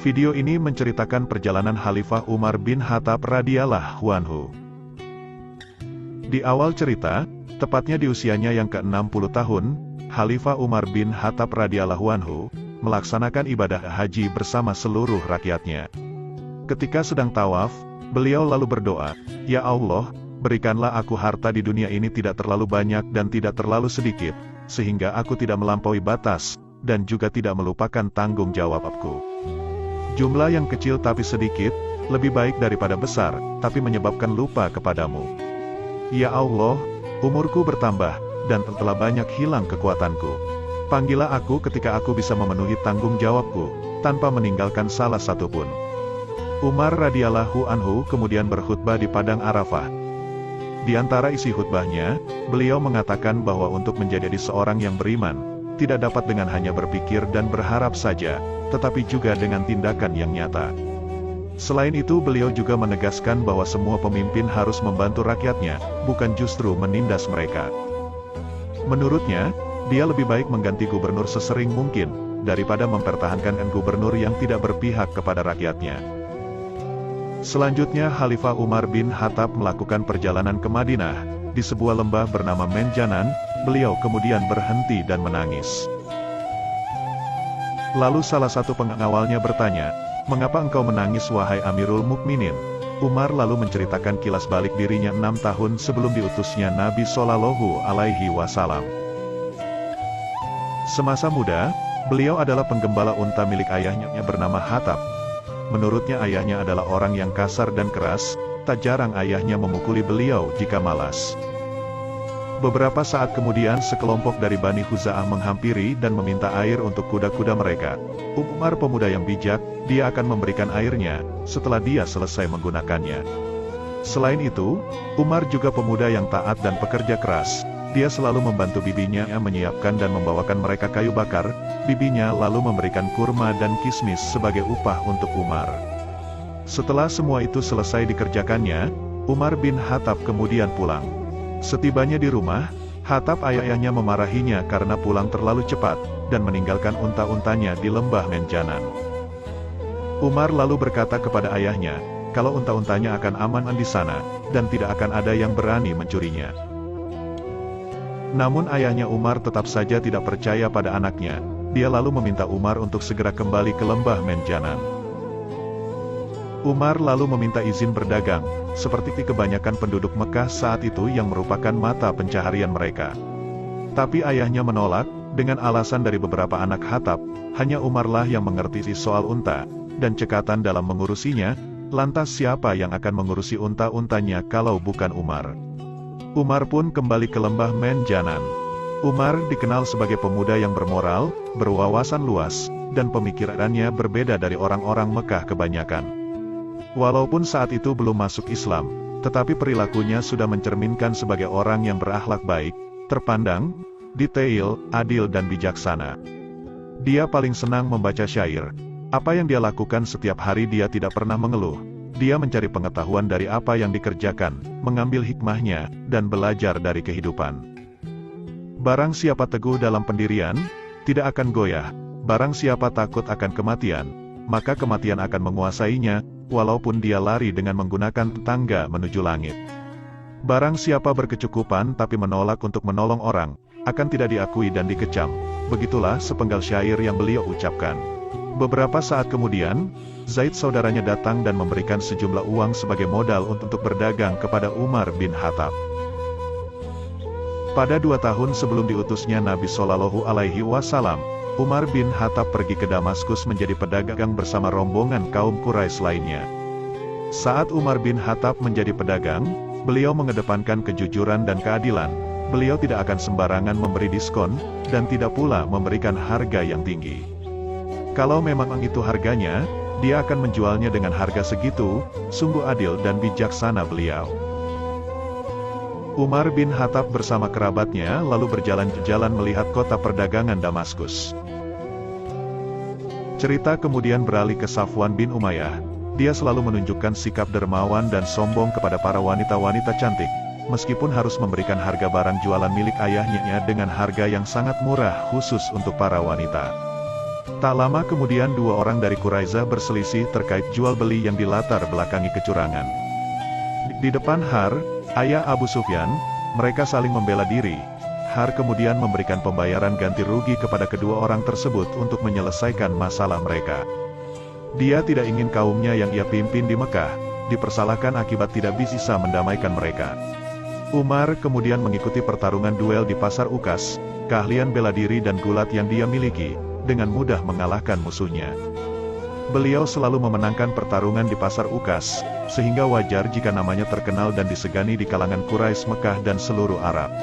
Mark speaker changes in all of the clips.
Speaker 1: Video ini menceritakan perjalanan Khalifah Umar bin Khattab radhiyallahu anhu. Di awal cerita, tepatnya di usianya yang ke-60 tahun, Khalifah Umar bin Khattab radhiyallahu anhu melaksanakan ibadah haji bersama seluruh rakyatnya. Ketika sedang tawaf, beliau lalu berdoa, "Ya Allah, berikanlah aku harta di dunia ini tidak terlalu banyak dan tidak terlalu sedikit, sehingga aku tidak melampaui batas, dan juga tidak melupakan tanggung jawabku. Jumlah yang kecil tapi sedikit, lebih baik daripada besar, tapi menyebabkan lupa kepadamu. Ya Allah, umurku bertambah, dan telah banyak hilang kekuatanku. Panggillah aku ketika aku bisa memenuhi tanggung jawabku, tanpa meninggalkan salah satu pun." Umar radhiyallahu anhu kemudian berkhutbah di Padang Arafah. Di antara isi khutbahnya, beliau mengatakan bahwa untuk menjadi seorang yang beriman, tidak dapat dengan hanya berpikir dan berharap saja, tetapi juga dengan tindakan yang nyata. Selain itu beliau juga menegaskan bahwa semua pemimpin harus membantu rakyatnya, bukan justru menindas mereka. Menurutnya, dia lebih baik mengganti gubernur sesering mungkin, daripada mempertahankan gubernur yang tidak berpihak kepada rakyatnya. Selanjutnya Khalifah Umar bin Khattab melakukan perjalanan ke Madinah. Di sebuah lembah bernama Menjanan, beliau kemudian berhenti dan menangis. Lalu salah satu pengawalnya bertanya, "Mengapa engkau menangis wahai Amirul Mukminin?" Umar lalu menceritakan kilas balik dirinya 6 tahun sebelum diutusnya Nabi Shallallahu Alaihi Wasallam. Semasa muda, beliau adalah penggembala unta milik ayahnya bernama Khattab. Menurutnya ayahnya adalah orang yang kasar dan keras, tak jarang ayahnya memukuli beliau jika malas. Beberapa saat kemudian sekelompok dari Bani Khuza'ah menghampiri dan meminta air untuk kuda-kuda mereka. Umar pemuda yang bijak, dia akan memberikan airnya, setelah dia selesai menggunakannya. Selain itu, Umar juga pemuda yang taat dan pekerja keras. Dia selalu membantu bibinya menyiapkan dan membawakan mereka kayu bakar. Bibinya lalu memberikan kurma dan kismis sebagai upah untuk Umar. Setelah semua itu selesai dikerjakannya, Umar bin Khattab kemudian pulang. Setibanya di rumah, Khattab ayahnya memarahinya karena pulang terlalu cepat, dan meninggalkan unta-untanya di lembah Menjanan. Umar lalu berkata kepada ayahnya, kalau unta-untanya akan aman di sana, dan tidak akan ada yang berani mencurinya. Namun ayahnya Umar tetap saja tidak percaya pada anaknya. Dia lalu meminta Umar untuk segera kembali ke lembah Menjanan. Umar lalu meminta izin berdagang, seperti kebanyakan penduduk Mekah saat itu yang merupakan mata pencaharian mereka. Tapi ayahnya menolak, dengan alasan dari beberapa anak Khattab, hanya Umarlah yang mengerti soal unta, dan cekatan dalam mengurusinya, lantas siapa yang akan mengurusi unta-untanya kalau bukan Umar? Umar pun kembali ke lembah Menjanan. Umar dikenal sebagai pemuda yang bermoral, berwawasan luas, dan pemikirannya berbeda dari orang-orang Mekah kebanyakan. Walaupun saat itu belum masuk Islam, tetapi perilakunya sudah mencerminkan sebagai orang yang berakhlak baik, terpandang, detail, adil dan bijaksana. Dia paling senang membaca syair. Apa yang dia lakukan setiap hari dia tidak pernah mengeluh. Dia mencari pengetahuan dari apa yang dikerjakan, mengambil hikmahnya, dan belajar dari kehidupan. Barang siapa teguh dalam pendirian, tidak akan goyah. Barang siapa takut akan kematian, maka kematian akan menguasainya, walaupun dia lari dengan menggunakan tangga menuju langit. Barang siapa berkecukupan tapi menolak untuk menolong orang, akan tidak diakui dan dikecam. Begitulah sepenggal syair yang beliau ucapkan. Beberapa saat kemudian, Zaid saudaranya datang dan memberikan sejumlah uang sebagai modal untuk berdagang kepada Umar bin Khattab. Pada 2 tahun sebelum diutusnya Nabi Shallallahu Alaihi Wasallam, Umar bin Khattab pergi ke Damaskus menjadi pedagang bersama rombongan kaum Quraisy lainnya. Saat Umar bin Khattab menjadi pedagang, beliau mengedepankan kejujuran dan keadilan. Beliau tidak akan sembarangan memberi diskon, dan tidak pula memberikan harga yang tinggi. Kalau memang itu harganya, dia akan menjualnya dengan harga segitu. Sungguh adil dan bijaksana beliau. Umar bin Khattab bersama kerabatnya lalu berjalan-jalan melihat kota perdagangan Damaskus. Cerita kemudian beralih ke Safwan bin Umayyah. Dia selalu menunjukkan sikap dermawan dan sombong kepada para wanita-wanita cantik, meskipun harus memberikan harga barang jualan milik ayahnya dengan harga yang sangat murah khusus untuk para wanita. Tak lama kemudian dua orang dari Quraizah berselisih terkait jual beli yang dilatar belakangi kecurangan. Di depan Har, ayah Abu Sufyan, mereka saling membela diri. Har kemudian memberikan pembayaran ganti rugi kepada kedua orang tersebut untuk menyelesaikan masalah mereka. Dia tidak ingin kaumnya yang ia pimpin di Mekah dipersalahkan akibat tidak bisa mendamaikan mereka. Umar kemudian mengikuti pertarungan duel di pasar Ukas, keahlian bela diri dan gulat yang dia miliki, dengan mudah mengalahkan musuhnya. Beliau selalu memenangkan pertarungan di pasar Ukas, sehingga wajar jika namanya terkenal dan disegani di kalangan Quraisy Mekah dan seluruh Arab.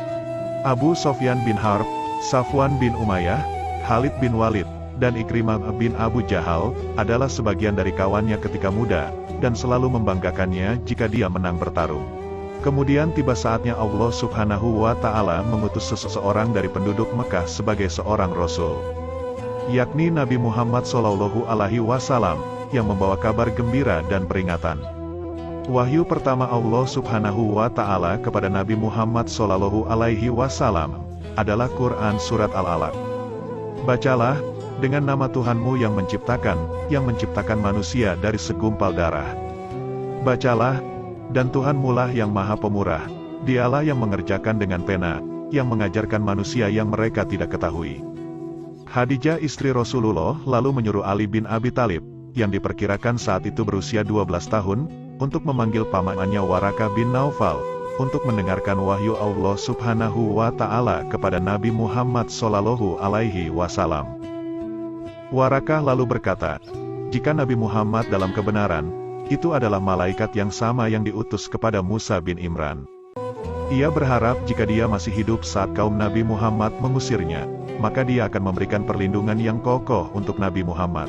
Speaker 1: Abu Sofyan bin Harb, Safwan bin Umayyah, Khalid bin Walid, dan Ikrimah bin Abu Jahal, adalah sebagian dari kawannya ketika muda, dan selalu membanggakannya jika dia menang bertarung. Kemudian tiba saatnya Allah Subhanahu wa Ta'ala mengutus seseorang dari penduduk Mekah sebagai seorang Rasul, yakni Nabi Muhammad SAW, yang membawa kabar gembira dan peringatan. Wahyu pertama Allah Subhanahu wa Ta'ala kepada Nabi Muhammad SAW adalah Quran Surat Al-Alaq. Bacalah, dengan nama Tuhanmu yang menciptakan manusia dari segumpal darah. Bacalah, dan Tuhanmu lah yang Maha Pemurah, Dialah yang mengerjakan dengan pena, yang mengajarkan manusia yang mereka tidak ketahui. Khadijah istri Rasulullah lalu menyuruh Ali bin Abi Thalib, yang diperkirakan saat itu berusia 12 tahun, untuk memanggil pamannya Waraqah bin Naufal, untuk mendengarkan wahyu Allah Subhanahu wa Ta'ala kepada Nabi Muhammad SAW. Waraqah lalu berkata, jika Nabi Muhammad dalam kebenaran, itu adalah malaikat yang sama yang diutus kepada Musa bin Imran. Ia berharap jika dia masih hidup saat kaum Nabi Muhammad mengusirnya, maka dia akan memberikan perlindungan yang kokoh untuk Nabi Muhammad.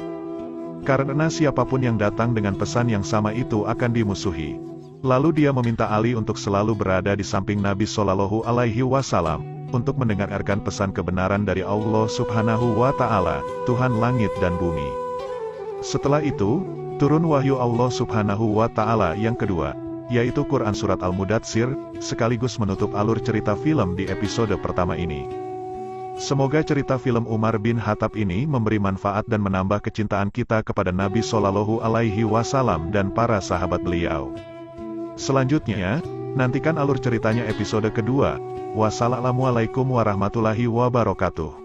Speaker 1: Karena siapapun yang datang dengan pesan yang sama itu akan dimusuhi. Lalu dia meminta Ali untuk selalu berada di samping Nabi SAW, untuk mendengarkan pesan kebenaran dari Allah Subhanahu wa Ta'ala, Tuhan langit dan bumi. Setelah itu, turun wahyu Allah Subhanahu wa Ta'ala yang kedua, yaitu Quran Surat Al-Mudatsir, sekaligus menutup alur cerita film di episode pertama ini. Semoga cerita film Umar bin Khattab ini memberi manfaat dan menambah kecintaan kita kepada Nabi SAW dan para sahabat beliau. Selanjutnya, nantikan alur ceritanya episode kedua. Wassalamualaikum warahmatullahi wabarakatuh.